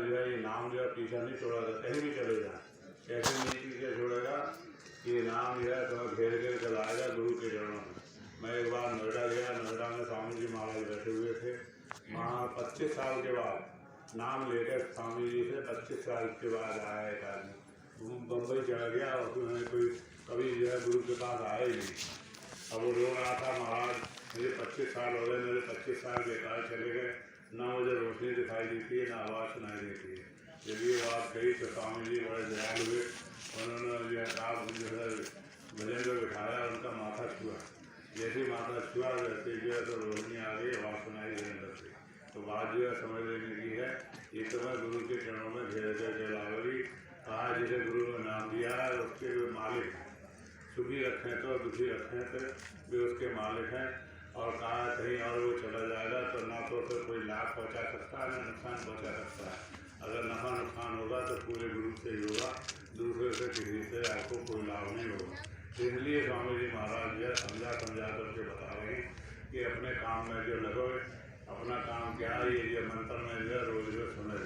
जो है ये नाम जो है पीछा नहीं छोड़ा था, कहीं भी चले जाए कैसे नहीं पीछे छोड़ेगा। ये नाम जो है तुम्हें घेर घेर चलाएगा गुरु के चरणों में। मैं एक बार नोएडा गया, नोएडा में स्वामी जी महाराज बैठे हुए थे। वहाँ 25 साल के बाद नाम लेकर स्वामी जी से 25 साल के बाद आया एक आदमी, बम्बई चला गया और उसमें कोई कभी जो है गुरु के पास आया ही नहीं। अब वो रो रहा था, महाराज मुझे 25 साल हो गए, मेरे 25 साल बेकार चले गए, ना मुझे रोशनी दिखाई देती है ना आवाज़ सुनाई देती है। जब ये बात कही तो स्वामी जी बड़े दयालु हुए, उन्होंने जो है आप जो है भजन को बिठाया, उनका माथा छुआ। जैसे माथा छुआ वैसे जो है तो रोशनी आ गई, आवाज़ सुनाई देने लगी। तो बात जो है समझ लेने की है, ये तो मैं गुरु के चरणों में घेर कर लावरी कहा, जिसे गुरु ने नाम दिया है उसके जो मालिक हैं, सुखी रखें तो दुखी रखें तो वे उसके मालिक हैं। और कहा कहीं और वो चला जाएगा तो ना तो उसे कोई लाभ पहुंचा सकता है ना नुकसान पहुंचा सकता है। अगर नफा नुकसान होगा तो पूरे गुरु से ही होगा, दूसरे से किसी से आपको कोई लाभ नहीं होगा। इसलिए स्वामी जी महाराज यह समझा करके बता रहे हैं कि अपने काम में जो लगो, अपना काम क्या है ये मंत्र में जो रोज रोज सुने।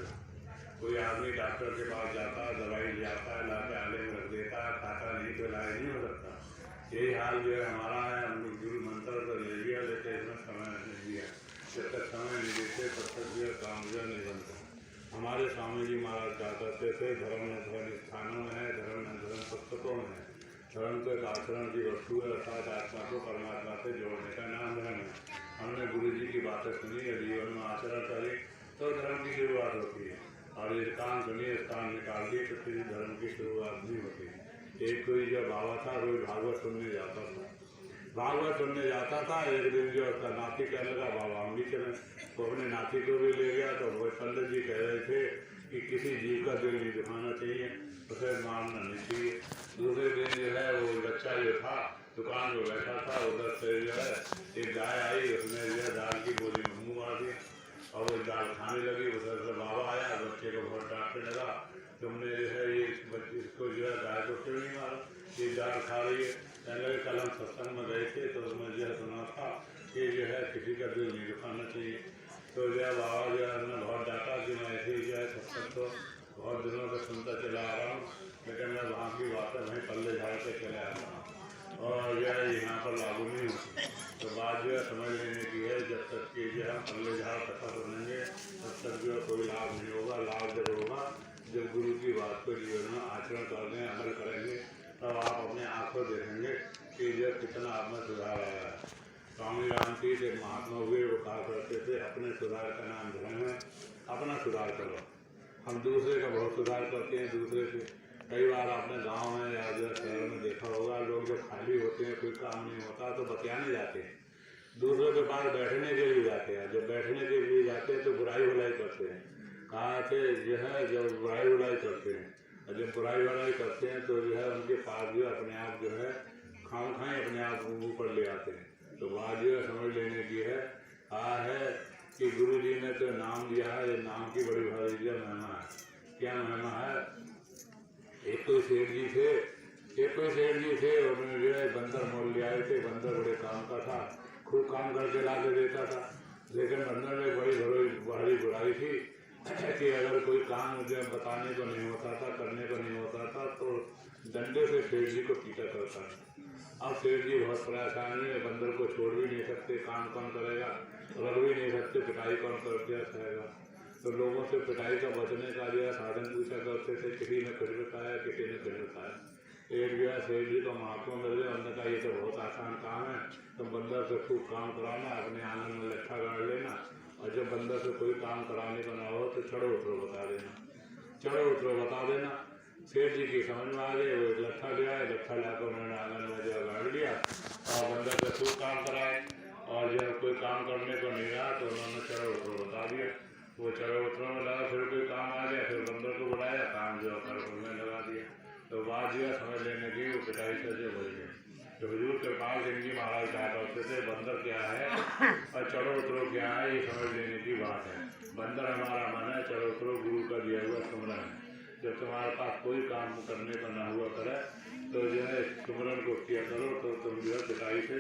कोई आदमी डॉक्टर के पास जाता है, दवाई ले आता है, लाके आले में रख देता है, खाता नहीं तो इलाज नहीं हो सकता। यही हाल जो है हमारा है, हम गुरु मंत्र तो ले लिया लेकिन इसमें समय नहीं दिया। जब तक समय नहीं देते तब तक जो काम जो नहीं बनता। हमारे स्वामी जी महाराज क्या करते थे, धर्म में धर्म स्थानों में है, धर्म में धर्म पुस्तकों में है। धर्म तो एक आचरण की वस्तु है, अर्थात आत्मा को परमात्मा से जोड़ने का नाम धर्म है। हमने गुरु जी की बातें सुनी, जीवन में आचरण करें तो धर्म की शुरुआत होती है। और ये काम सुनिए, स्थान निकाल दिए तो किसी धर्म की शुरुआत नहीं होती। एक कोई जो बाबा था रोज भागवत सुनने जाता था, भागवत सुनने जाता था। एक दिन जो उसका नाती कहने लगा बाबा हम भी चलें, तो अपने नाती को भी ले गया। तो वो पंडित जी कह रहे थे कि किसी जीव का दिल नहीं दुखाना चाहिए, उसे मारना नहीं चाहिए। दूसरे दिन जो है वो बच्चा जो था दुकान में बैठा था, उधर से जो है एक गाय आई, उसने जो है दाल की गोली में मुँह मार दिया और वो दाल खाने लगी। उधर से बाबा आया, बच्चे को बहुत डांटने लगा, तुमने जो है ये इसको जो है गाय को क्यों नहीं मारा, ये दाल खा रही है। कहने लगे कल हम सत्संग में गए थे तो उसमें जो है सुना था कि जो है किसी का दिल नहीं दुखाना चाहिए। तो जो है बाबा जो है हमने बहुत डांटा कि मैं ऐसे ही जो है सत्संग तो बहुत दिनों से सुनता चला आ रहा हूँ, लेकिन मैं वहाँ की बातें वहीं पल्ले झाड़ के चले आ रहा हूँ और जो है यहाँ पर लागू नहीं होती। तो बात जो है समझ लेने की है, जब तक कि जो है पल्ले झाड़ कथा सुनेंगे तब तक जो है कोई लाभ नहीं होगा। लाभ जब होगा जब गुरु की बात को जीवन में आचरण करने अमल करेंगे, तब आप अपने आंखों देखेंगे कि जो कितना आप में सुधार आया है। स्वामी रामतीर्थ एक महात्मा हुए, वो कहा करते थे अपने सुधार का नाम धर्म है, अपना सुधार करो। हम दूसरे का बहुत सुधार करते हैं, दूसरे से कई बार आपने गांव में या जो शहर में देखा होगा, लोग जब खाली होते हैं कोई काम नहीं होता तो बतियाने जाते हैं, दूसरों के पास बैठने के लिए जाते हैं। जब बैठने के लिए जाते हैं तो बुराई बुराई करते हैं। कहा थे जो है जब बुराई बुराई करते हैं और जब बुराई बुराई करते हैं तो जो है उनके पास जो अपने आप जो है खाम खाएँ अपने आप ऊपर ले आते हैं। तो बात जो है समझ लेने की है। कहा है कि गुरु जी ने तो नाम दिया है, नाम की बड़ी भारी महिमा है। क्या महिमा है? एक कोई सेठ जी थे, उन्होंने जो है बंदर मोल ले आए थे। बंदर बड़े काम का था, खूब काम करके ला के देता था, लेकिन बंदर में बड़ी बुराई थी कि अगर कोई काम मुझे बताने को नहीं होता था, करने को नहीं होता था तो डंडे से सेठ जी को पीटा करता था। अब सेठ जी बहुत परेशानी है, बंदर को छोड़ भी नहीं सकते, काम कौन करेगा, रख भी नहीं सकते, पिटाई कौन कर दिया जाएगा। तो लोगों से पिटाई का बचने का जो है साधन पूछा करते थे, किसी ने कुछ बताया, किसी ने कुछ बताया। एक जो है सेठ जी को महात्मा मिल गया, उन्होंने कहा ये तो बहुत आसान काम है, तुम बंदर से खूब काम कराना, अपने आंगन में लट्ठा गाड़ लेना और जब बंदर से कोई काम कराने का ना हो तो चढ़ो उतरो बता देना। सेठ जी की समझ में आ गई, वो एक लट्ठा ले आए, लट्ठा लाकर उन्होंने आंगन में जो गाड़ लिया और बंदर से खूब काम कराए। और जब कोई काम करने को नहीं रहा तो उन्होंने चढ़ो उतरो बता दिया। वो चढ़ो उतरो में लगा, फिर कोई काम आ गया, फिर बंदर को बुलाया, काम जो करने लगा दिया। तो बात जो है समझ लेने की, वो पिटाई से जो हो गई। तो हुजूर कृपाल सिंह जी महाराज कहा करते थे बंदर क्या है और चढ़ो उतरो क्या है, ये समझ लेने की बात है। बंदर हमारा मन है, चढ़ो उतरो गुरु का दिया हुआ सुमरन है। जब तुम्हारे पास कोई काम करने का ना हुआ करे तो जो है सुमरन को किया करो, तो तुम जो है पिटाई से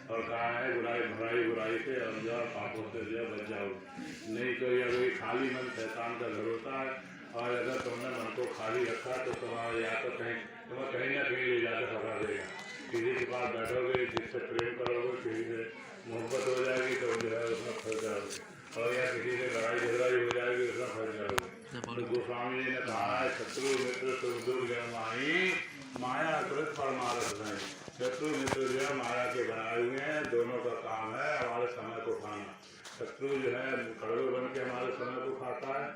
और कहा है बुराई से और जो पापों से जो बच जाओ। नहीं तो ये अभी खाली मन शैतान का घर होता है, और अगर तुमने मन को खाली रखा तो तुम्हारा या तो तुम्हें कहीं ना कहीं ले जाकर फंसा देगा। किसी के पास बैठोगे, जिससे प्रेम करोगे, किसी से मोहब्बत हो जाएगी तो जो है उसमें फंस जाओगे, और या किसी से लड़ाई झगड़ाई हो जाएगी उसमें फंस जाओगे। तो गोस्वामी जी ने कहा है शत्रु मित्र सुख दुख जमाई माया कृत परमारथ नहीं। शत्रु मित्र जो है माया के बनाए हुए हैं, दोनों का काम है हमारे समय को खाना। शत्रु जो है कड़वे बन के हमारे समय को खाता है,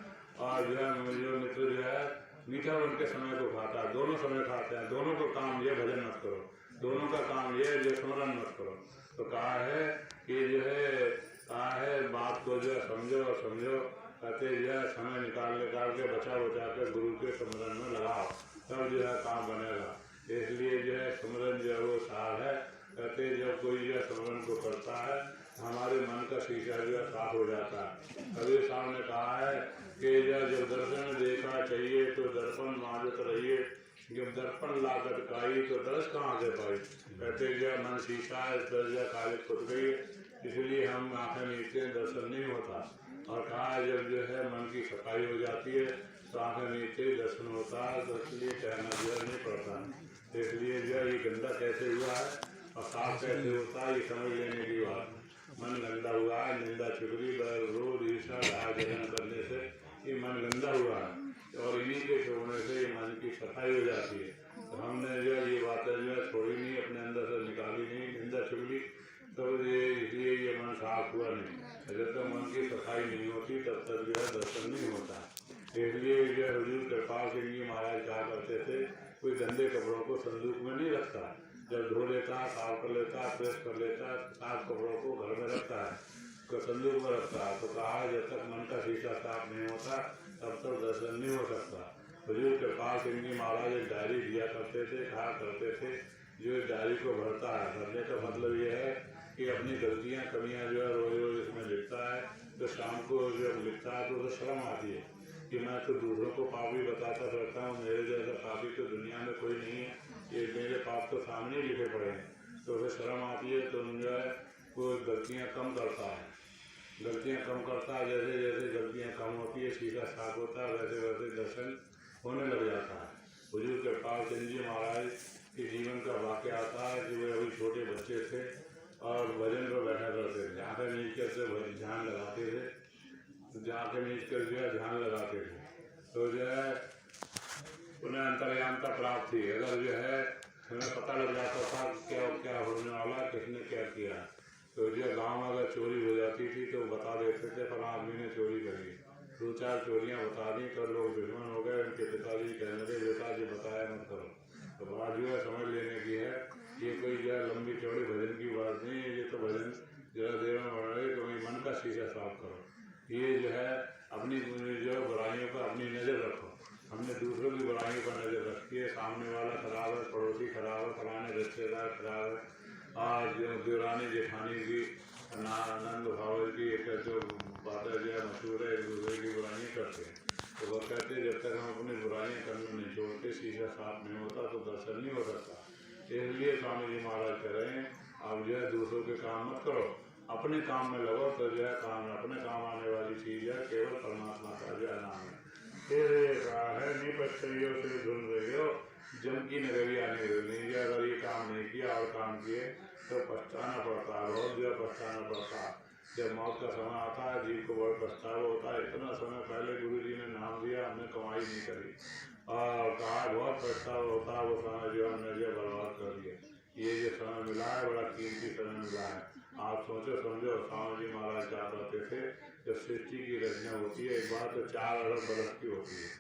और जो है जो मित्र जो है मीठा बन के समय को खाता है। दोनों समय खाते हैं, दोनों का काम ये भजन मत करो, दोनों का काम ये जो स्मरण मत करो। तो कहा है कि जो है कहा है बात को जो है समझो कहते जो है समय निकाल के बचा के गुरु के स्मरण में लगाओ, तब जो है काम बनेगा। इसलिए जो है स्मरण जो है वो सार है। कहते जब कोई जो है स्मरण को करता है हमारे मन का शीशा जो है साफ हो जाता है। कबीर साहब ने कहा है कि जब दर्शन देखा चाहिए तो दर्पण मांझत रहिए, जब दर्पण लागत काई तो दर्श कहाँ से पाई। कहते जो मन शीशा है, दर्जा काले खुद गई, इसलिए हम आंखें नीचे दर्शन नहीं होता। और कहा जब जो है मन की सफाई हो जाती है तो आंखें नीचे दर्शन होता है, तो इसलिए कहना जो नहीं पड़ता। इसलिए जो है ये गंदा कैसे हुआ है और साफ कैसे होता है ये समझ लेने की बात। मन गंदा हुआ है, निंदा चुगली रोध ईर्षा जगन करने से ये मन गंदा हुआ है, और इन्हीं के छोड़ने से ये मन की सफाई हो जाती है। तो हमने जो है ये बातें जो है छोड़ी नहीं, अपने अंदर से निकाली नहीं, निंदा चुगली, तो ये इसलिए ये मन साफ हुआ नहीं। जब तक मन की सफाई नहीं होती तब तक जो है दर्शन नहीं होता। इसलिए जो है हुजूर कृपाल सिंह जी महाराज कहा करते थे कोई गंदे कपड़ों को संदूक में नहीं रखता, जब धो लेता है, साफ कर लेता है, प्रेस कर लेता है, साफ कपड़ों को घर में रखता है, तो संदूक में रखता है। तो कहा जब तक मन का शीशा साफ नहीं होता तब तक दर्शन नहीं हो सकता। हुजूर कृपाल सिंह जी महाराज एक डायरी दिया करते थे, कहा करते थे जो इस डायरी को भरता है, भरने का मतलब ये है कि अपनी गलतियाँ कमियाँ जो है रोज रोज इसमें लिखता है, तो शाम को जब लिखता है तो उसे शर्म आती है कि मैं तो दूसरों को पापी बताता रहता हूँ, मेरे जैसा पापी तो दुनिया में कोई नहीं है, ये मेरे पाप तो सामने ही लिखे पड़े हैं। तो उसे शर्म आती है, तो जो है वो गलतियाँ कम करता है, गलतियाँ कम करता है। जैसे जैसे गलतियाँ कम होती है, शीशा साफ होता है, वैसे वैसे दर्शन होने लग जाता है। हुजूर कृपाल सिंह जी महाराज के जीवन का वाक़या आता है कि वे अभी छोटे बच्चे थे और भजन पर बैठा करते थे, आँखें मीच कर से ध्यान लगाते थे, आँखें मीच कर जो है ध्यान लगाते थे। तो जो है उन्हें अंतर्यामता प्राप्त थी। अगर जो है उन्हें पता लग जाता था क्या क्या होने वाला, किसने क्या किया, तो जो गांव में अगर चोरी हो जाती थी तो बता देते थे फला आदमी ने चोरी करी। 2-4 चोरियाँ बता दी तो लोग दुश्मन हो गए, उनके पिताजी कहने लगे बेटा जी बताया मत करो। तो बात जो है समझ लेने की है, ये कोई जो है लंबी चौड़ी भजन की बात नहीं है, ये तो भजन जो है देर में बढ़ रही, तो मन का शीशा साफ करो। ये जो है अपनी जो बुराइयों पर अपनी नज़र रखो। हमने दूसरों की बुराइयों पर नज़र रखी है, सामने वाला खराब है, पड़ोसी खराब है, फलाने रिश्तेदार खराब है, और जो देवरानी जेठानी की आनंद भाव की एक जो बातें जो है मशहूर है, एक दूसरे की बुराइयाँ करते हैं। तो वह कहते जब तक हम अपनी बुराइयाँ करना नहीं छोड़ते, शीशा साफ नहीं होता तो दर्शन नहीं हो सकता। इसलिए स्वामी जी महाराज कह रहे हैं आप जो है दूसरों के काम मत करो, अपने काम में लगो, तो जो है काम अपने काम आने वाली चीज़ है केवल परमात्मा का जो है नाम है। फिर कहा है निपत्तियों से ढूंढ रही हो जम की नगरी आने नहीं, अगर ये काम नहीं किया और काम किए तो पछताना पड़ता है, बहुत जो पछताना पड़ता है। जब मौत का समय आता है जीव को बहुत पछतावा होता है, इतना समय पहले गुरु जी ने नाम दिया, हमने कमाई नहीं करी, और कहा बहुत पछतावा होता है, वो समय जो हमने जो बर्बाद कर दिया। ये जो समय मिला है बड़ा कीमती समय मिला है। आप सोचो समझो, स्वामी जी महाराज क्या कहते थे जब सृष्टि की रचना होती है एक बार तो 4 अरब बरस की होती है,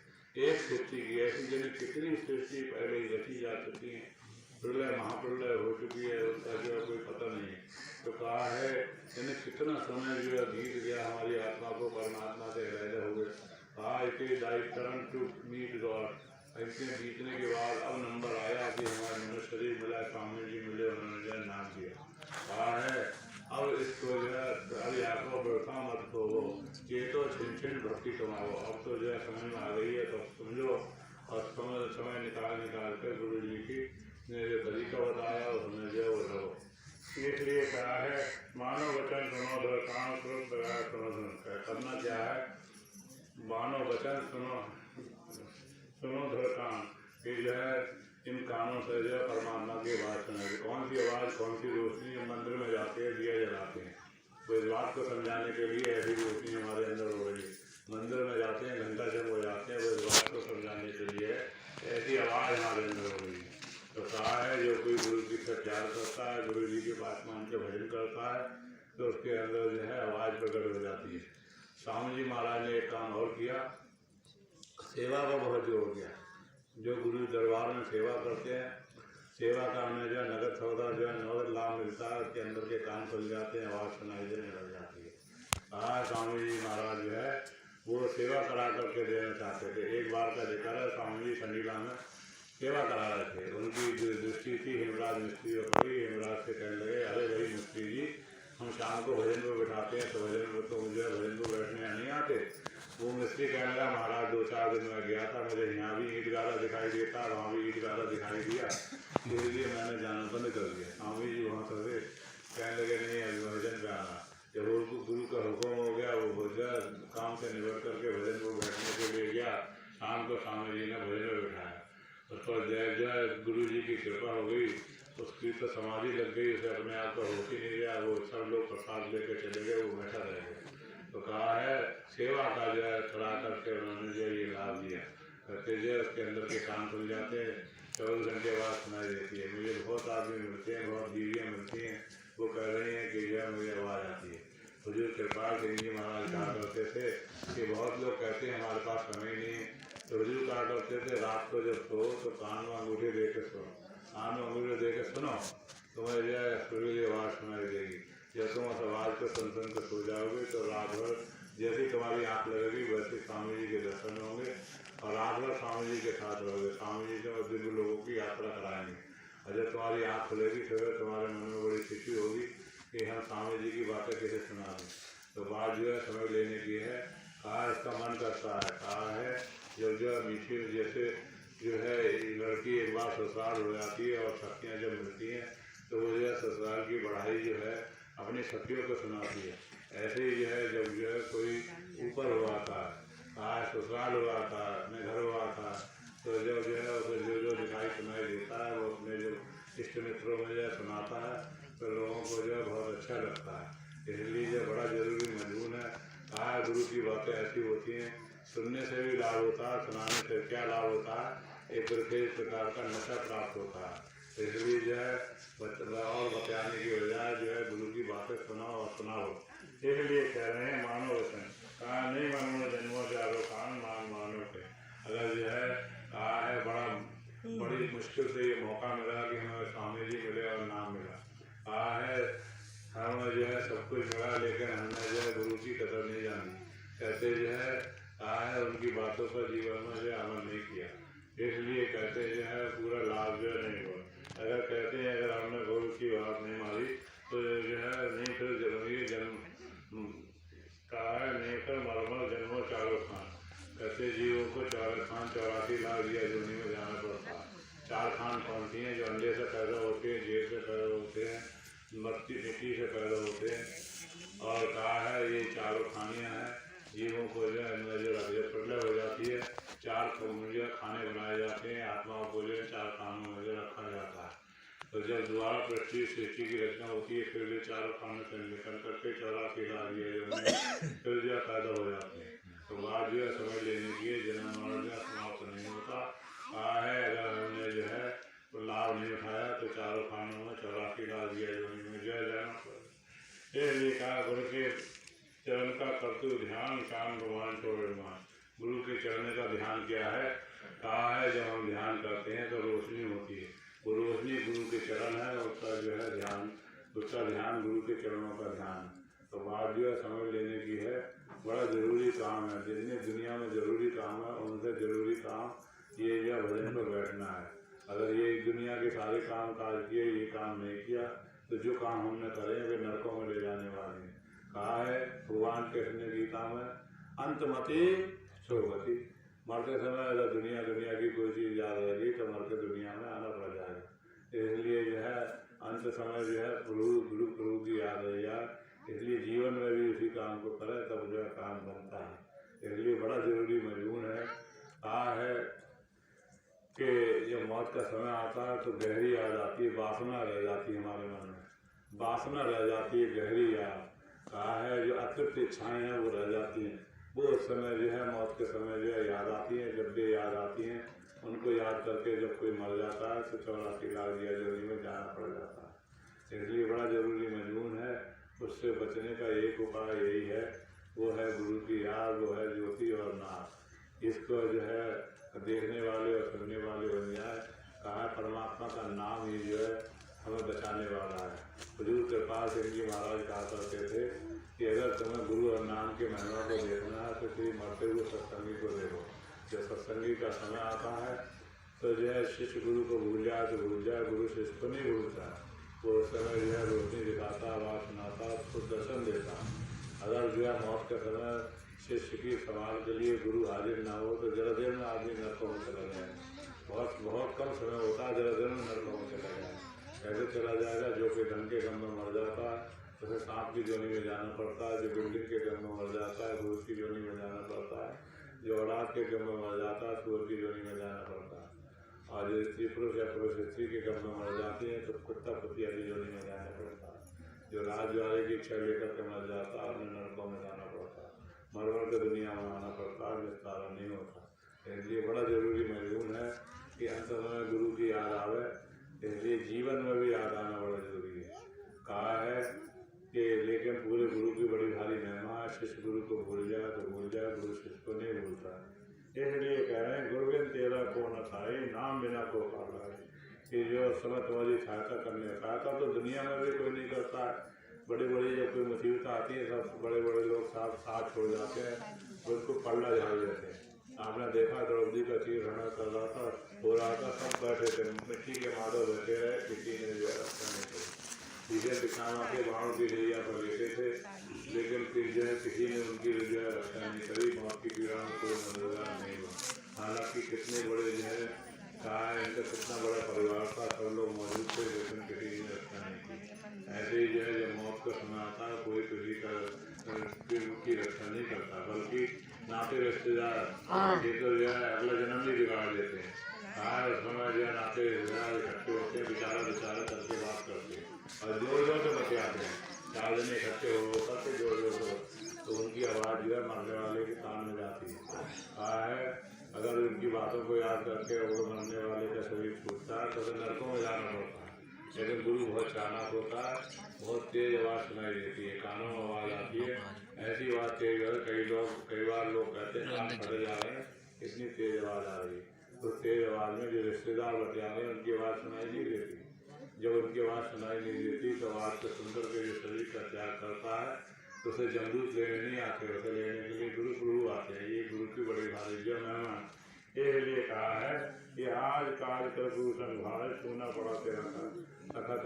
एक सृष्टि की। ऐसी जैसे कितनी सृष्टि पहले ही रची जा चुकी है, प्रलय महाप्रलय हो चुकी है, उसका जो है कोई पता नहीं है। तो कहा है यानी कितना समय जो है बीत गया, हमारी आत्मा को परमात्मा से अलग हो गए। कहा it is thy turn to meet God. इतने बीतने के बाद अब नंबर आया कि हमारे मनुष्य शरीर मिला, स्वामी जी मिले, उन्होंने जो नाम दिया। कहा है अब इसको जो है अभी आपको व्यवस्था मत हो, ये तो छिन भक्ति कमाओ। अब तो जो है समझ में आ गई है तो समझो, और समय निकाल कर गुरु जी की ने जो तरीका बताया उसमें जो है वो रहो। इसलिए कहा है मानो वचन सुनो धर कान सुनो करना क्या है, मानो वचन सुनो धर कान, कि जो है इन कानों से जो है परमात्मा की आवाज़ सुनाई। कौन सी आवाज़, कौन सी रोशनी? मंदिर में जाते हैं, दिया जलाते हैं, तो इस बात को समझाने के लिए ऐसी रोशनी हमारे अंदर हो रही है। मंदिर में जाते हैं, घंटा जब हो जाते हैं, वो इस बात को समझाने के लिए ऐसी आवाज़ हमारे अंदर हो रही है। तो कहा है जो कोई गुरु जी से प्यार करता है, गुरु जी के पास मान के भजन करता है, तो उसके अंदर जो है आवाज़ प्रकट हो जाती है। स्वामी जी महाराज ने एक काम और किया, सेवा का बहुत जोर दिया। जो गुरु दरबार में सेवा करते हैं, सेवा का हमें जो है नगद सौदा जो है नगद लाभ मिलता है, उसके अंदर के कान खुल जाते हैं, आवाज़ सुनाई देने लग जाती है। हाँ, स्वामी जी महाराज जो है वो सेवा करा करके देना चाहते थे। एक बार का जिक्र है, स्वामी जी संडीला में सेवा करा रहे थे। उनकी जो दृष्टि थी हेमराज मिस्त्री पर, हेमराज से कहने लगे, अरे भाई मिस्त्री जी, हम शाम को भजन में बिठाते हैं, तो भजन में तो मुझे भजन को बैठने नहीं आते। वो मिस्त्री कहने लगा, महाराज 2-4 दिन में गया था, मुझे यहाँ भी ईट गारा दिखाई देता, वहाँ भी ईट गारा दिखाई दिया, इसलिए मैंने जाना बंद कर दिया। स्वामी जी वहाँ से कहने लगे, नहीं अभी भजन पे आना। जब गुरु का हुक्म हो गया, वो हो गया, काम से निवट करके भजन को बैठने के लिए गया। शाम को स्वामी जी ने भजन में बिठाया, उस पर जय जय गुरु जी की कृपा हो गई, उसकी तो समाधि लग गई, उसे अपने आप को होश ही नहीं गया। वो सब लोग प्रसाद लेके चले गए, वो बैठा रह गया। तो कहा है सेवा का जो है करा करके उन्होंने जो ये लाभ दिया करते जो उसके अंदर के कान खुल जाते हैं, 24 घंटे बाद सुनाई देती है। मुझे बहुत आदमी मिलते हैं, बहुत बीवियाँ मिलती हैं, वो कह रही हैं कि जो है मुझे आवाज़ आती है। हुजूर कृपाल सिंह जी महाराज कहा करते थे कि बहुत लोग कहते हैं हमारे पास समय नहीं है, तो हुजूर कहा करते थे रात को जब सो तो कान में अंगूठे दे के सो, कान में अंगूठे दे के सुनो, तुम्हें जो है सुरीली आवाज़ सुनाई देगी। जब तुम उस आवाज़ को सुन के सो जाओगे तो रात भर जैसी तुम्हारी आँख लगेगी वैसे स्वामी जी के दर्शन होंगे, और रात भर स्वामी जी के साथ रहोगे। स्वामी जी जो दिव्य लोगों की यात्रा कराएंगे, और जब तुम्हारी आँख खुलेगी फिर तुम्हारे मन में बड़ी खुशी होगी कि हम स्वामी जी की बातें कैसे सुना दें। तो बात जो है समझ लेने की है। कहा इसका मन करता है, कहा है जब जो मीठी जैसे जो है लड़की एक बार ससुराल हो जाती है और सखियाँ जब मिलती हैं तो वो जो है ससुराल की बढ़ाई जो है अपनी सखियों को सुनाती है। ऐसे ही जो है जब जो है कोई ऊपर हुआ था, कहा ससुराल हुआ था, अपने घर हुआ था, तो जब जो है उसे जो दिखाई सुनाई देता है वो अपने जो इष्ट मित्रों में जो सुनाता है तो लोगों को जो है बहुत अच्छा लगता है। इसलिए जो बड़ा जरूरी मजबून है। कहा गुरु की बातें ऐसी होती हैं, सुनने से भी लाभ होता है, सुनाने से क्या लाभ होता है, एक विशेष प्रकार का नशा प्राप्त होता है। इसलिए जो है और बताने की बजाय जो है गुरु की बातें सुनाओ और सुनाओ। इसलिए कह रहे हैं मानो वचन, कहा नहीं मानो जन्मों चारो कान मानो के। अगर जो है कहा है बड़ी मुश्किल से ये मौका मिला कि हमें स्वामी जी मिले और नाम मिला। कहा है हमें जो है सब कुछ मिला लेकिन हमने जो है गुरु की कदर नहीं जानी। कहते जो है कहा है उनकी बातों पर जीवन में जो है अमल नहीं किया, इसलिए कहते जो है पूरा लाभ जो है नहीं हुआ। अगर कहते हैं अगर हमने गुरु की बात नहीं मारी तो जो है नहीं फिर जरूरी जन्म कहा है नहीं फिर मरमर जन्मों चारों खान। कहते जीवों को 84 लाख दिया जोनी में जाना पड़ता है। 4 खान कौन सी हैं? जो अंडे से पैदा होते हैं, जेल से पैदा होते हैं, मिट्टी से पैदा होते हैं, और कहा है ये चारों खानियाँ हैं जीवों को जो है जो प्रलय हो जाती है 4 खाने बनाए जाते हैं, आत्माओं को जो 4 खानों में जो रखा जाता है। तो जब दोबारा पृथ्वी सृष्टि की रचना होती है फिर भी 4 खानों से निकल करके 84 लाख फिर जो पैदा हो जाते हैं। तो बात जो है समझ लेने की जन्म मरण जो समाप्त नहीं होता। कहा है अगर हमने जो है तो लाभ नहीं उठाया तो 4 खानों में 84 लाख में जो है जाना पड़ेगा। इसलिए कहा गुरु के चरण का करतु ध्यान कान भगवान छोड़मान। गुरु के चरण का ध्यान क्या है? कहा है जब हम ध्यान करते हैं तो रोशनी होती है, वो रोशनी गुरु के चरण है, उसका जो है ध्यान, उसका ध्यान गुरु के चरणों का ध्यान। तो बात जो है समझ लेने की है, बड़ा जरूरी काम है। जितने दुनिया में जरूरी काम है उनसे जरूरी काम ये जो भजन पर बैठना है। अगर ये दुनिया के सारे काम काज किए ये काम नहीं किया तो जो काम हमने करे वे नरकों में ले जाने वाले हैं। कहा है भगवान कृष्ण गीता में अंतमति सुगति। मरते समय अगर दुनिया की कोई चीज़ याद रहेगी तो मर के दुनिया में आना पड़ जाएगा। इसलिए जो है अंत समय जो है गुरु की याद है यार, इसलिए जीवन में भी उसी काम को करें तब जो है काम बनता है। इसलिए बड़ा जरूरी मजबूर है। कहा है कि जब मौत का समय आता है तो गहरी याद आती है, वासना रह जाती है हमारे मन में, वासना रह जाती है, गहरी याद। कहा है जो अतृप्त इच्छाएं हैं वो रह जाती हैं, वो उस समय जो है मौत के समय जो है याद आती हैं। जब भी याद आती हैं उनको याद करके जब कोई मर जाता है तो 84 लाख दिया जोड़ी में जाना पड़ जाता है। इसलिए बड़ा जरूरी मजबूर है। उससे बचने का एक उपाय यही है, वो है गुरु की याद, वो है ज्योति और नाम। इसको जो है देखने वाले और सुनने वाले बन जाए। कहा परमात्मा का नाम ही जो है हमें बचाने वाला है। हुजूर कृपाल सिंह जी महाराज कहा करते थे कि अगर तुम्हें गुरु और नाम के महिमा को देखना है तो किसी मरते हुए सत्संगी को देखो। जब सत्संगी का समय आता है तो जो है शिष्य गुरु को भूल जाए तो भूल जाए, गुरु शिष्य को नहीं भूलता है। वो उस समय जो है रोशनी दिखाता, आवाज़ सुनाता, उसको दर्शन देता। अगर जो है मौत का समय शिष्य की सवाल के लिए गुरु हाजिर ना हो तो जरा देर में आदमी नरकों में चला जाए। बहुत कम समय होता है, जरा देर में नरकों में चला जाए। कैसे चला जाएगा? जो कि धन के गम में मर जाता है उसे सांप की जोनी में जाना पड़ता है, जो बिल्डिंग के गम में मर जाता है घूस की जोनी में जाना पड़ता है, जो औलाद के गम में मर जाता है सूअर की जोनी में जाना पड़ता है, और जो स्त्री पुरुष या पुरुष स्त्री के गम में मर जाती है तो कुत्ता कुतिया की जोनी में जाना पड़ता है। जो राजद्वारे की इच्छा लेकर के मर जाता है उन्हें नरकों में जाना पड़ता है। मर के दुनिया में आना पड़ता है, निस्तारा नहीं होता। इसलिए बड़ा जरूरी मजबूर है कि अंत में गुरु की याद आवे। इसलिए जीवन में भी याद आना बड़ा जरूरी है। कहा है कि लेकिन पूरे गुरु की बड़ी भारी महिमा है। शिष्य गुरु को भूल जाए तो भूल जाए, गुरु शिष्य को नहीं भूलता। इसलिए कह रहे हैं गुरु बिन तेरा को न खाए, नाम बिना को पाला है। कि जो समय तुम्हारी सहायता करने सहायता तो दुनिया में भी कोई नहीं करता है। बड़ी बड़ी जब कोई मुसीबत आती है सब बड़े बड़े लोग साथ छोड़ जाते हैं, उनको पल्ला झाड़ देते हैं। आपने देखा द्रौपदी का चीर हरण कर रहा था, हो रहा था, सब बैठे थे मिट्टी के मादो बैठे रहे, किसी ने जो है करने थे चीजें दिखावा के बाणों की नैया पर लेते थे, लेकिन फिर जो है किसी ने उनकी जो है रक्षा नहीं करी। मौत की पीड़ा में कोई मददगार नहीं हुआ। हालांकि कितने बड़े जो है कहा है इनका कितना बड़ा परिवार था, सब लोग मौजूद थे, लेकिन किसी ने रक्षा नहीं की। ऐसे ही जो है जब मौत का समय आता है कोई किसी का की रक्षा नहीं करता, बल्कि नाते रिश्तेदार ये तो जो है अगला जन्म ही बिगाड़ देते हैं। कहा है उस समय जो है नाते रिश्तेदार इकट्ठे होते हैं, बेचारा करके बात करते हैं और जोर जोर से बतियाते हैं। 4 जने इकट्ठे हो करके जोर जोर से तो उनकी आवाज़ जो है मरने वाले के कान में जाती है। कहा है अगर उनकी बातों को याद करके वो मरने वाले का शरीर छूटता है तो नरकों में जाना पड़ता है। लेकिन गुरु बहुत चालाक होता है, बहुत तेज आवाज़ सुनाई देती है, कानों में आवाज़ आती है। ऐसी बात तेज है कई बार लोग कहते हैं कान फटे जा रहे हैं, इतनी तेज आवाज़ आ रही है। तो तेज आवाज़ में जो रिश्तेदार बतिया रहे हैं उनकी आवाज़ सुनाई नहीं देती। जब उनकी आवाज़ सुनाई नहीं देती तो आवाज़ को सुनकर के जो शरीर का त्याग करता है तो उसे जमदूत लेने नहीं आते, उसे लेने के लिए गुरु आते हैं। ये गुरु की बड़ी भारी जो महिमा। इसलिए कहा है कि आज काज कर गुरु संभाल छूना पड़ा तेरा तखत।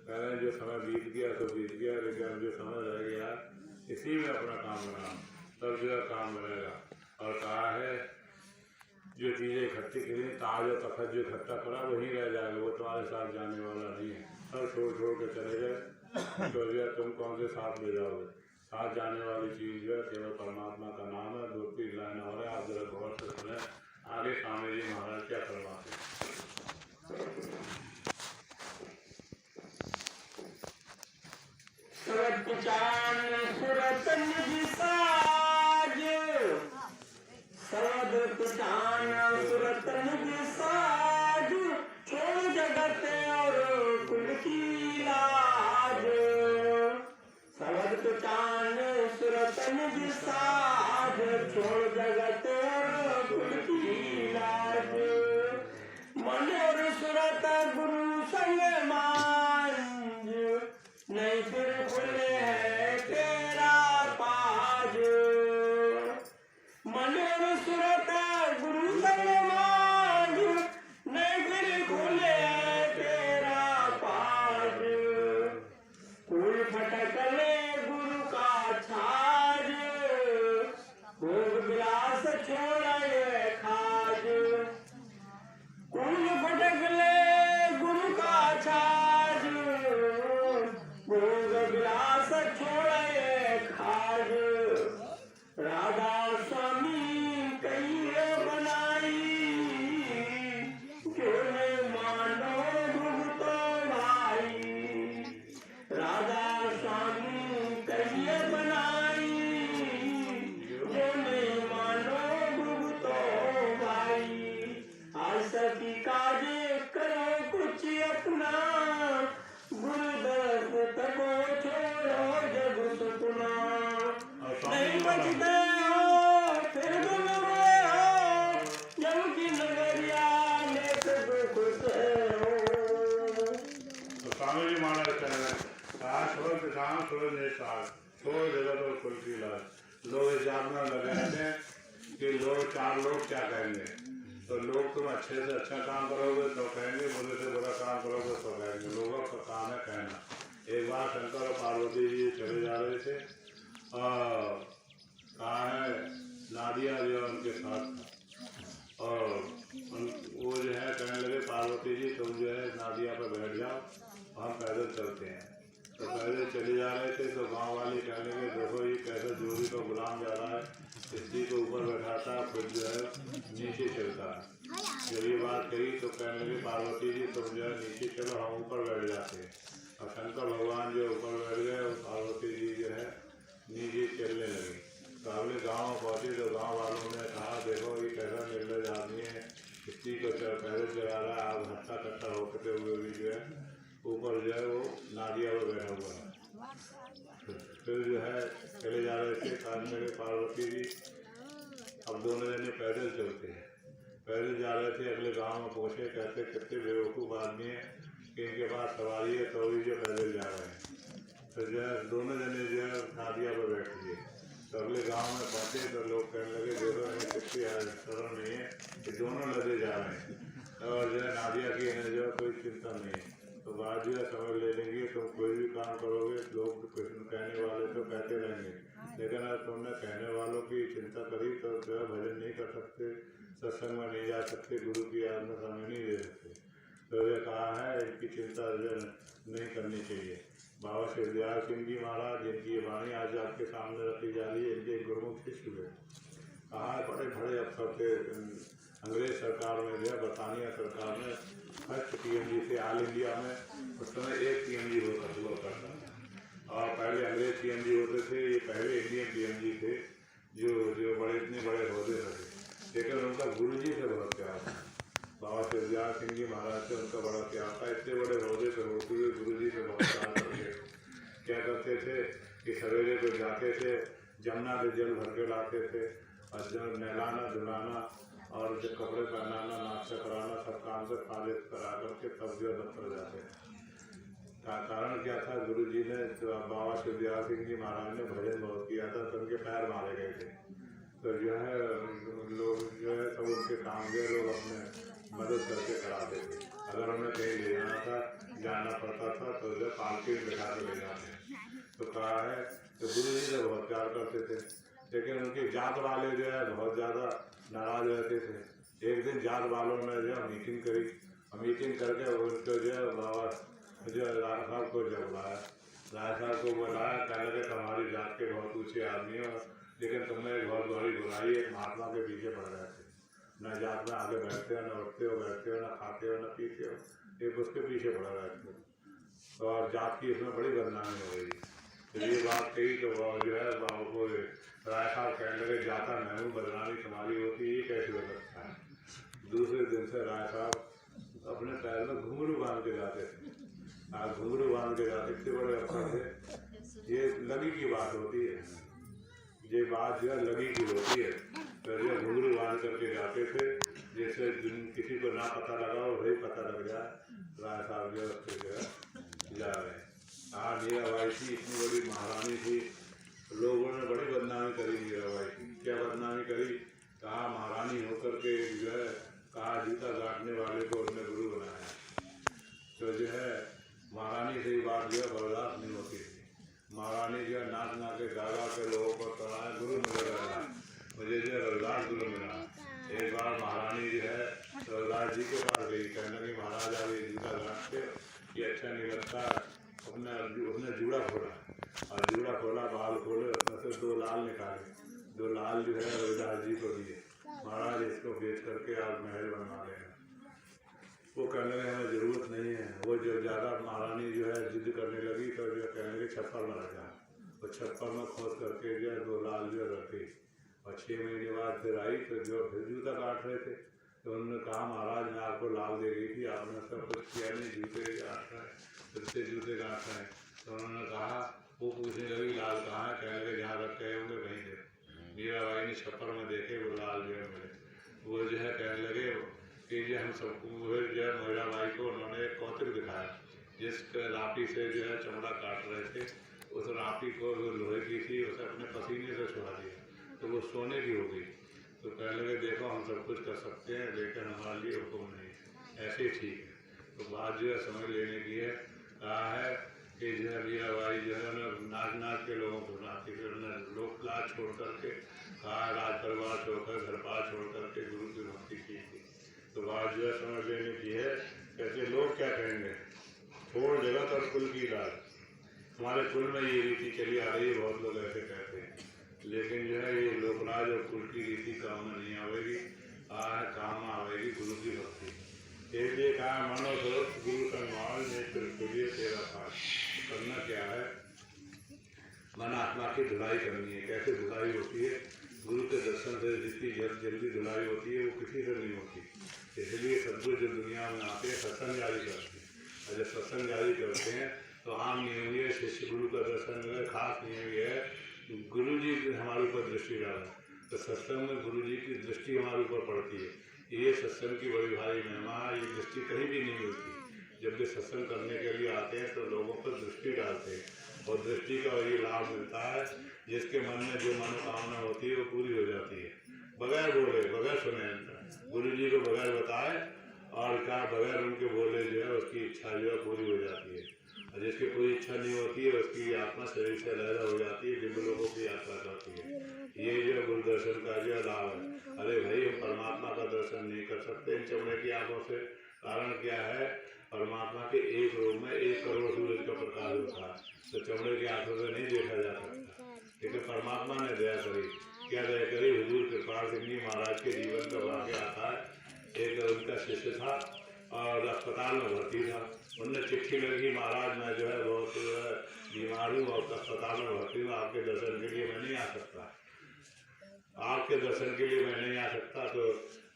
कह रहे हैं जो समय बीत गया तो बीत गया, लेकिन जो समय रह गया इसी में अपना काम बना, तब जो काम बनेगा। और कहा है जो चीज़ें इकट्ठी करी ताज और तखत जो इकट्ठा करा वहीं रह जाएगा, वो तुम्हारे साथ जाने वाला नहीं है। सब छोड़ के चले गए तो जो तुम कौन से साथ ले जाओगे? साथ जाने वाली चीज़ जो है केवल परमात्मा का नाम है। 2-3 लाइन और है, आप जरा गौर से सुने आगे स्वामी जी महाराज क्या फरमाते हैं। जगत और कुल की लाज, सर्वत चान सुरतन साज, छोड़ जगत और कुल की लाज। मन और सुरत गुरु संग मांझ, नहीं फिर खुले है तेरा पाज। मन और सुरत गुरु संग मांझ, नहीं फिर खुले है तेरा पाज। फूल फटकले गुरु का छाज, भोग विलास छोड़े खाज। फूल फटकले गुरु का चार लोग क्या कहेंगे। तो लोग तुम अच्छे से अच्छा काम करोगे तो कहेंगे, बुरे से बुरा काम करोगे तो कहेंगे। लोगों का काम है कहना। एक बार शंकर और पार्वती जी चले जा रहे थे और कहा है नादिया जो उनके साथ था और वो जो है कहने लगे पार्वती जी तुम जो है नादिया पर बैठ जाओ, हम पैदल चलते हैं। तो पैदल चले जा रहे थे तो गांव वाले कहने लगे देखो ये कैसे जोड़ी का गुलाम जा रहा है, इसी को ऊपर बैठाता है फिर जो है नीचे चलता है। जब ये बात कही तो कहने लगे पार्वती जी तुम जो है नीचे चलो, हम ऊपर बैठ जाते हैं। और शंकर भगवान जो ऊपर बैठ गए और पार्वती जी जो है नीचे चलने लगी। तो अगले गाँव में पहुँचे तो गाँव वालों ने कहा देखो ये कैसा निर्लज आदमी है, इसी को पैदल चला रहा है, आप हट्टा कट्टा होते हुए भी जो है ऊपर जो है वो नादिया पर बैठा हुआ है। फिर जो है चले जा रहे थे कहने लगे पार्वती जी अब दोनों जने पैदल चलते हैं। पैदल जा रहे थे, अगले गांव में पहुँचे, कहते कितने बेवकूफ़ आदमी है कि इनके पास सवारी है तो भी जो पैदल जा रहे हैं। तो जो है दोनों जने जो है नादिया पर बैठ लिए। तो अगले गांव में पहुँचे तो लोग कहने लगे देखो इन्हें कितनी शर्म नहीं है कि दोनों लदे जा रहे हैं और जो है नादिया की इन्हें जो है कोई चिंता नहीं है। तो बात जो है समझ ले लेंगे, तुम कोई भी काम करोगे लोग कहने वाले तो कहते रहेंगे, लेकिन अगर तुमने कहने वालों की चिंता करी तो जो है भजन नहीं कर सकते, सत्संग में नहीं जा सकते, गुरु की याद में समय नहीं दे सकते। तो ये कहा है इनकी चिंता जो नहीं करनी चाहिए। बाबा शिवदयाल सिंह जी महाराज जिनकी ये वाणी आज आपके सामने रखी जा रही है, इनके गुरुमुख शिष्य हुए। कहा है बड़े बड़े अफसर थे अंग्रेज सरकार में जो है बरतानिया सरकार में फर्स्ट PMG थे ऑल इंडिया में। उस समय एक PMG हुआ करता था और पहले अंग्रेज PMG होते थे, ये पहले इंडियन PMG थे जो बड़े इतने बड़े होते थे। लेकिन उनका गुरु जी से बहुत प्यार था, बाबा शिवदयाल सिंह जी महाराज से उनका बड़ा प्यार था। इतने बड़े होते पे होते हुए गुरु जी से बहुत प्यार करते क्या करते थे कि सवेरे को जाते थे जमुना से जल भर के लाते थे और जब नहलाना धुलाना और जो कपड़े पहनाना नाश्ता कराना सब काम से खालिद करा करके तब जो दफ्तर जाते थे। कारण क्या था, गुरु जी ने बाबा शिवदयाल सिंह जी महाराज ने भजन बहुत किया था तो उनके पैर मारे गए थे। तो जो है लोग जो है सब उनके काम जो लोग अपने मदद करके कराते थे। अगर उन्हें कहीं ले जाना पड़ता था तो जो पालकी में बैठा के ले जाते। तो कहा है तो गुरु जी से बहुत प्यार करते थे, लेकिन उनके जात वाले जो है बहुत ज़्यादा नाराज रहते थे। एक दिन जात वालों ने जो है मीटिंग करी और मीटिंग करके उनको जो है बाबा जो राय साहब को जब बुलाया, राय साहब को बुलाया, कहने लगे तुम्हारी जात के बहुत ऊँचे आदमी हो, लेकिन तुमने एक बहुत बड़ी बुराई है, महात्मा के पीछे पड़ रहे थे। न जात में आगे बैठते हो, न उठते हो बैठते हो, न खाते हो न पीते हो, एक उसके पीछे पड़ा रहते हो और जात की इसमें बड़ी बदनामी हो गई। तो ये बात कही तो जो है बाबू को राय साहब कहने लगे जाता मैं हूँ, बदनामी तुम्हारी होती है, ये कैसे हो सकता है। दूसरे दिन से राय साहब अपने पैर में घुंघरू बांध के जाते थे। घुंघरू बांध के जाते इतने बड़े अफसर थे। ये लगी की बात होती है, ये बात जो है लगी की होती है। तो जो घुंघरू बांध करके जाते थे जैसे किसी को ना पता लगा हो वही पता लग जाए राय साहब जो है जा रहे हैं। हाँ मीराबाई थी इतनी बड़ी महारानी थी, लोगों ने बड़ी बदनामी करी मीराबाई की। क्या बदनामी करी, कहा महारानी होकर के जो है कहा जूता काटने वाले को उन्होंने गुरु बनाया। तो जो है महारानी से ये बात जो है बर्दाश्त नहीं होती थी। महारानी जो है नाच नाच के गा गा के लोगों को कराया गुरु मिलेगा, मुझे जो है रविदास गुरु मिला। एक बार महारानी जो है रविदास जी के पास गई, कहने लगी महाराज आप ये जूता काट के ये अच्छा नहीं लगता। उसने जूड़ा खोला और जूड़ा खोला, बाल खोले, उसमें से 2 लाल निकाले, 2 लाल जो है रविदास जी को दिए, महाराज इसको बेच करके आप महल बनवा लेना। वो कहने लगे हमें ज़रूरत नहीं है। वो जब ज़्यादा महारानी जो है जिद करने लगी तो जो कहने लगे छप्पर में रखा, तो छप्पर में खोद करके जो है 2 लाल जो रखे और 6 महीने बाद फिर आई तो जो फिर जूता काट रहे थे। तो उन्होंने कहा महाराज मैं आपको लाल दे गई थी, आपने सब कुछ किया नहीं, जूते काट रहे हैं, फिर से जूते काट रहे हैं। तो उन्होंने कहा वो पूछने लगी लाल कहाँ है, कहने लगे जहाँ रखे होंगे वहीं थे। मीराबाई ने छप्पर में देखे वो लाल जो है मिले। वो जो है कहने लगे कि जो हम सबको जो है मीराबाई को उन्होंने एक कौतिक दिखाया जिस रापी से जो है चमड़ा काट रहे थे, उस रापी को लोहे की थी, उसे अपने पसीने से छुड़ा दिया तो वो सोने की हो गई। तो कहने लगे हम सब कुछ कर सकते हैं, लेकिन हमारे लिए हुक्म नहीं है, ऐसे ही ठीक है। तो बात जो है समझ लेने की है। कहा है कि जो है मीराबाई जो है नाच नाच के लोगों को सुनाती, फिर उन्होंने लोक लाज छोड़ करके कहा, राज परिवार छोड़कर घर बार छोड़ करके गुरु की भक्ति की थी। तो बात जो है समझ लेने की है। कैसे लोग क्या कहेंगे, छोड़ जगत और कुल की लाज। हमारे कुल में ये रीति चली आ रही है, बहुत लोग ऐसे कहते हैं, लेकिन जो है ये लोकराज और कुल की रीति काम में नहीं आवेगी, काम में आवेगी गुरु की भक्ति। इसलिए कहा मनो स्वरूप गुरु संवाद नेत्र तुझे तेरा पास। करना क्या है, मन आत्मा की धुलाई करनी है। कैसे धुलाई होती है, गुरु के दर्शन से जितनी जल्दी धुलाई होती है वो किसी से नहीं होती। इसलिए सदगुरु जो दुनिया में आते हैं सत्संग जारी करते हैं, और जब सत्संग जारी करते हैं तो आम नियम ये शिष्य गुरु का दर्शन में खास नियम ये है, गुरु जी हमारे ऊपर दृष्टि डालें, तो सत्संग में गुरु जी की दृष्टि हमारे ऊपर पड़ती है। ये सत्संग की बड़ी भारी महिमा, ये दृष्टि कहीं भी नहीं मिलती। जब भी सत्संग करने के लिए आते हैं तो लोगों पर दृष्टि डालते हैं, और दृष्टि का ये लाभ मिलता है, जिसके मन में जो मनोकामना होती है वो पूरी हो जाती है, बगैर बोले बगैर सुने, गुरु जी को बगैर बताए और क्या बगैर उनके बोले जो है उसकी इच्छा जो है पूरी हो जाती है। और जिसकी कोई इच्छा नहीं होती है उसकी आत्मा शरीर से अलग हो जाती है, दिव्य लोगों की यात्रा करती है। ये जो गुरु दर्शन का जो लाभ है। अरे भाई, हम परमात्मा का दर्शन नहीं कर सकते इन चमड़े की आंखों से। कारण क्या है, परमात्मा के एक रूप में 1 करोड़ सूरज का प्रकाश होता है, तो चमड़े की आंखों से नहीं देखा जा सकता। लेकिन परमात्मा ने दया करी, क्या दया करी, हुजूर कृपाल सिंह जी महाराज के जीवन का वाक़या आता है। एक उनका शिष्य था और अस्पताल में भर्ती था। उनने चिट्ठी लगी, महाराज मैं जो है बहुत बीमार हूँ और अस्पताल में भर्ती हूँ, आपके दर्शन के लिए मैं नहीं आ सकता, आपके दर्शन के लिए मैं नहीं आ सकता। तो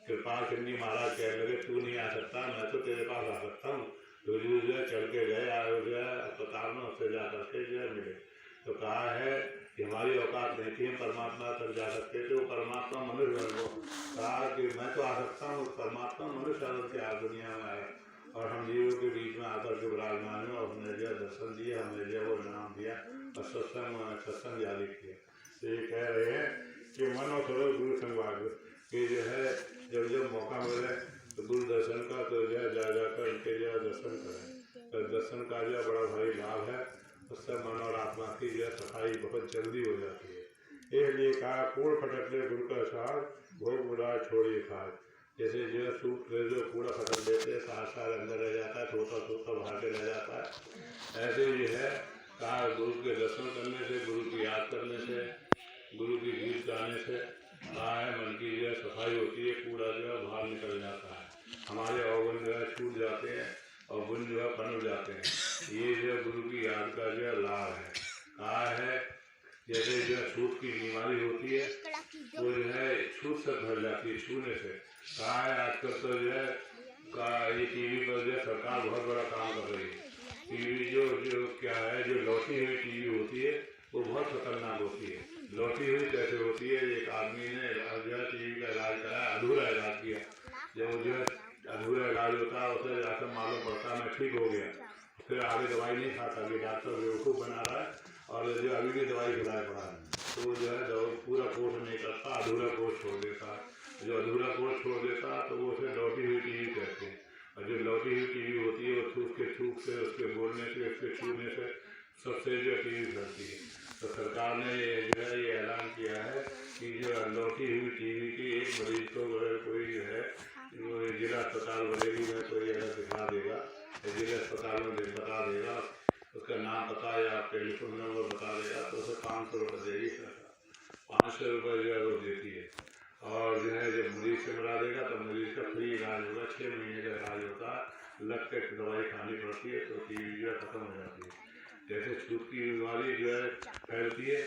कृपाल सिंह जी महाराज कहने लगे, तू नहीं आ सकता, मैं तो तेरे पास आ सकता हूँ। तो जो है चल के गए जो है अस्पताल में, उससे जा करके जो है मिले। तो कहा है कि हमारी औकात नहीं थी, हम परमात्मा तक जा सकते थे, वो परमात्मा मनुष्य बन गो। कहा कि मैं तो आ सकता हूँ, परमात्मा मनुष्य आदर के आज दुनिया में आए और हम जीवों के बीच में आकर के विराजमान हुए, हमने जो दर्शन दिया, हमने जो वो नाम दिया और सत्संग जारी किया। तो ये कह रहे हैं कि मन और स्वरूप गुरु संवाद कि जो है जब मौका मिले तो गुरु दर्शन का तो जो है जा कर उनके जो दर्शन करें। तो दर्शन का जो बड़ा भारी लाभ है, उससे मन और आत्मा की जो सफाई बहुत जल्दी हो जाती है। इसलिए कहा कूड़ फटकने गुरु का सार भोग बुरा छोड़िए खाए। जैसे जो है सूख जो कूड़ा फटक देते हैं, सार अंदर रह जाता है, छोटा बाहर के रह जाता है। ऐसे ही है कहा गुरु के दर्शन करने से, गुरु की याद करने से, गुरु की गीत गाने से कहा है मन की जो है सफाई होती है, कूड़ा जो है बाहर निकल जाता है, हमारे अवगुण जो है छूट जाते हैं और गुण जो है पनप जाते हैं। ये जो है गुरु की याद का जो है लाभ है। कहा है जैसे जो है छूत की बीमारी होती है वो जो है छूत से भर जाती है, छूने से। कहा है आजकल तो जो है ये टीवी पर जो है सरकार बहुत बड़ा काम कर रही है। टीवी जो क्या है, जो लौटी हुई टीवी होती है वो बहुत खतरनाक होती है। लौटी हुई कैसे होती है, एक आदमी ने जो है टीवी का इलाज कराया, अधूरा इलाज किया। जब जो है अधूरा इलाज होता है उसे जाकर मालूम पड़ता मैं ठीक हो गया, फिर आगे दवाई नहीं खाता, कि डॉक्टर बेवकूफ़ बना रहा है और जो अभी भी दवाई खिलाए पड़ा है, तो जो है पूरा कोर्स नहीं करता, अधूरा कोर्स छोड़ देता। जो अधूरा कोर्स छोड़ देता तो वो उसे लौटी हुई टीवी कहते हैं। और जो लौटी हुई टीवी होती है वो थूक से, उसके बोलने से, उसके छूने से सबसे जो टीवी फैलती है। तो सरकार ने जो है ये ऐलान किया है कि जो लौटी हुई टीवी की एक मरीज को अगर कोई जो है जिला अस्पताल बरेली में कोई अगर दिखा देगा, जिला अस्पताल में बता देगा, उसका नाम पता या टेलीफोन नंबर बता देगा, तो उसे 500 रुपये देगी सरकार। 500 रुपये जो है वो देती है। और जो है जब मरीज से मिला देगा तो मरीज का फ्री इलाज होगा, 6 महीने का इलाज होता है, लग के दवाई खानी पड़ती है तो टीवी जो है खत्म हो जाती है। जैसे छूत की बीमारी जो है फैलती है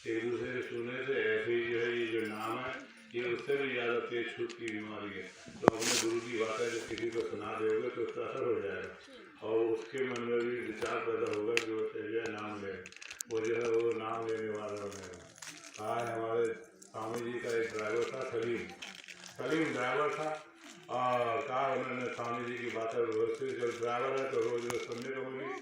एक दूसरे के छूने से, ऐसे ही जो है ये जो नाम है ये उससे भी ज़्यादा तेज छूत की बीमारी है। तो अपने गुरु की बातें जब किसी को सुना दोगे तो उसका असर हो जाएगा और उसके मन में भी विचार पैदा होगा जो है नाम ले, वो जो है वो नाम लेने वाला बनेगा। आज हमारे स्वामी जी का एक ड्राइवर था, सलीम ड्राइवर था, और कहा उन्होंने स्वामी जी की बातें व्यवस्थित, जब ड्राइवर है तो रोज सुनने को मिली,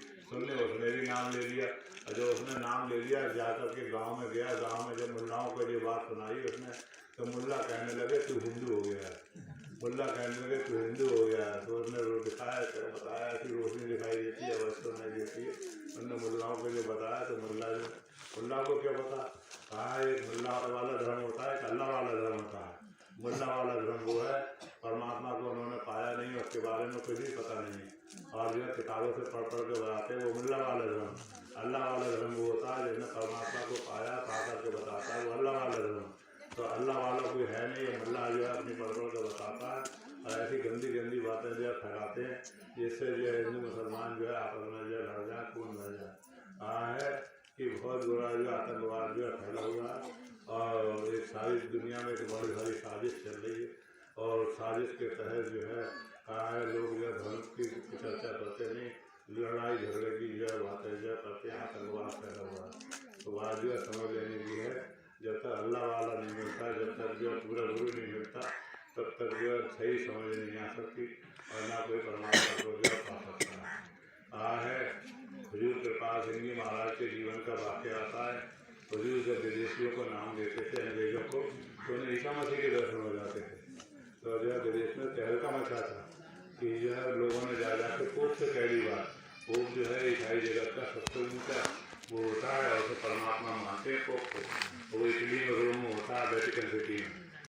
उसने भी नाम ले लिया। और जब उसने नाम ले लिया जा कर के गाँव में गया, गाँव में जब मुल्लाओं को ये बात सुनाई उसने, तो मुल्ला कहने लगे तू हिंदू हो गया। मुल्ला कहने लगे तू हिंदू हो गया। तो उसने दिखाया तो बताया कि रोशनी दिखाई देती है, वस्तु नहीं देती है। उन्होंने मुल्लाओं को जो बताया तो मुल्ला को क्या पता, कहा एक मुल्ला वाला धर्म होता है, एक अल्लाह वाला धर्म होता है। मुल्ला वाला धर्म वो है परमात्मा को उन्होंने पाया नहीं, उसके बारे में कुछ भी पता नहीं, और जो किताबों से पढ़ के बताते हैं वो मुल्ला वाला धर्म। अल्लाह वाला धर्म वो होता है जिसने परमात्मा को पाया, पा करके बताता है, वो अल्लाह वाला धर्म। तो अल्लाह वाला कोई है नहीं, ये मुल्ला जो है अपनी पढ़ के बताता है और ऐसी गंदी गंदी बातें जो है फैलाते हैं, जिससे जो है हिंदू मुसलमान जो है आपस में जो है लड़ जाए, खून बह जाए। कहा है कि बहुत बुरा जो आतंकवाद जो है फैला हुआ है और एक सारी दुनिया में एक बड़ी सारी साजिश चल रही है, और साजिश के तहत जो है कहा है लोग जो है धर्म की चर्चा करते नहीं, लड़ाई झगड़े की जो है बातें जो है करते हैं, आतंकवाद फैला हुआ है। तो बात जो है समझ लेने की है, जब तक अल्लाह वाला नहीं मिलता, जब तक जो पूरा गुरु नहीं मिलता, तब तक जो है सही समझ नहीं आ सकती और ना कोई परमात्मा को जो पा सकता है। कहा है हुजूर के पास हिंदी महाराज के जीवन का वाक्य आता है। हुजूर जब विदेशियों को नाम देते थे अंग्रेजों को, तो उन्हें ईसा मसीह के दर्शन हो जाते थे। तो जो है विदेश में तहलका मचा था कि जो है लोगों ने जा के पोप से पहली बार, पोप जो है ईसाई जगत का सबसे ऊँचा वो होता है, और परमात्मा मानते हैं पोप को। वो इटली में रोम में होता है, वेटिकन सिटी में।